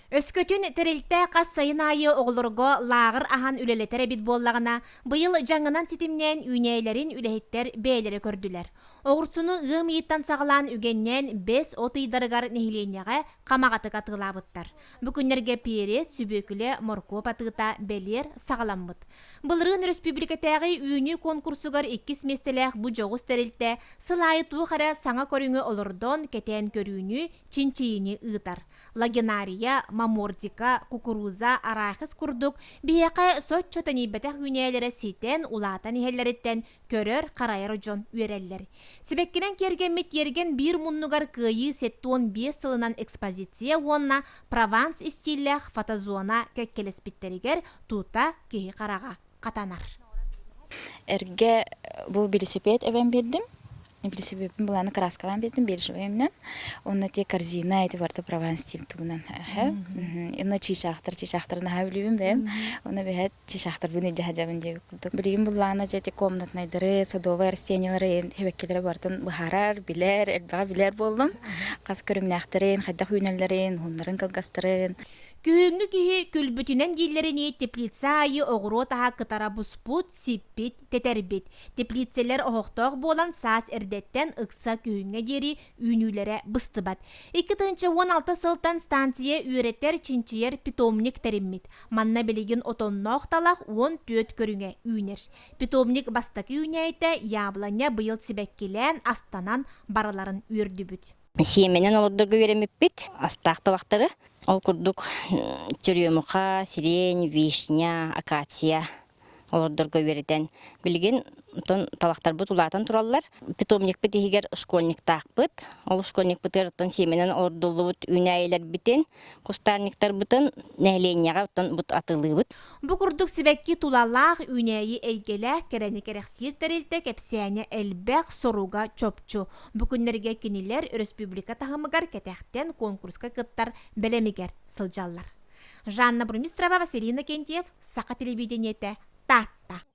Өскөтүн терилте қас сайын айы оғылырго лағыр ахан үлелетері бит боллағына бұйыл жаңынан сетімнен үйнейлерін үлехеттер бәйлері көрділер. Оғырсуну ғым еттан сағылан үгеннен 5 отыйдарығар нехиленеға қамағаты қатығылабыттар. Бүкінлерге перес, сүбекілі, морко патығыта бәлер сағаламбыт. Бұлырын республикатағы үйні конкурсугар 2 местелек бұ жоғыз терилте сылайыту қара саңа көріңі олырдон кетен көрүүнү чинчиini ыытар. Лагенария, мамордика, кукуруза, арахис курдук, бияқа сотчо танибетах үйнелері сетен, улатан ихеллереттен көрөр қарайыр жон үйереллер. Себеккенен кергенмет ерген бір мұннугар күйі сеттуон 5 сылынан экспозиция онна Прованс стилях фотозона кеккелеспиттеригер тута кейі қараға қатанар. Эрге бу велосипед эвен бердим. Велосипедин буланы краскалан бердим беришимнен. Онна те корзина эти варта Прованс стиль тугунан. Онна чишахтар на билибим бем. Онна бехет чишахтар буны жахажабын деп курдук. Билигин буланы жете комнатнайдары, садовый растениялары хебеккелер бартын бахарар, билер, элбага билер болдум. Кас көрүмнәхтәрен, хадда хуйналарын, хуннарын калгастырын. Күңгі кихи күлбүтінен дейлеріне теплица айы оғыру таға кытара бұспут, сиппит, тетербит. Теплицелер оғықтық болан саас әрдеттен ұқса күңге дері үйнілері бұстыбат. 2016 сылтан станция үйреттер чинчиер питомник теріммит. Манна білеген отонноқ талақ 14 көріңе үйнер. Питомник бастақы үйнейті яблanya бұйыл сібеккелен астанан бараларын үйірді бүт. Сиеменен олордорго беремеппит, астақталақтары. Ол курдук черемуха, сирень, вишня, акация. Олордорго беретен. Билген талақтар бұт улатан тураллар. Питомник бит егер школьник тақпыт. Ол школьник бітірттен сиеменен олордолу бұт үйнәйлер бітен. Кустарниктар бұтын нәйленияға бұт атылы бұт. Бұ курдук сибекки тулалақ үйнәйі әйгелі керені керексир тәрелті кәпсияне әлбәқ соруға чопчу. Бүкінлерге кенелер республика тағымығар кәтәқтен конкурска кыттар бәлемегер сылжаллар. Жанна Брумистрова, Василина Кентьев, Сақа телевидениеті, Татта.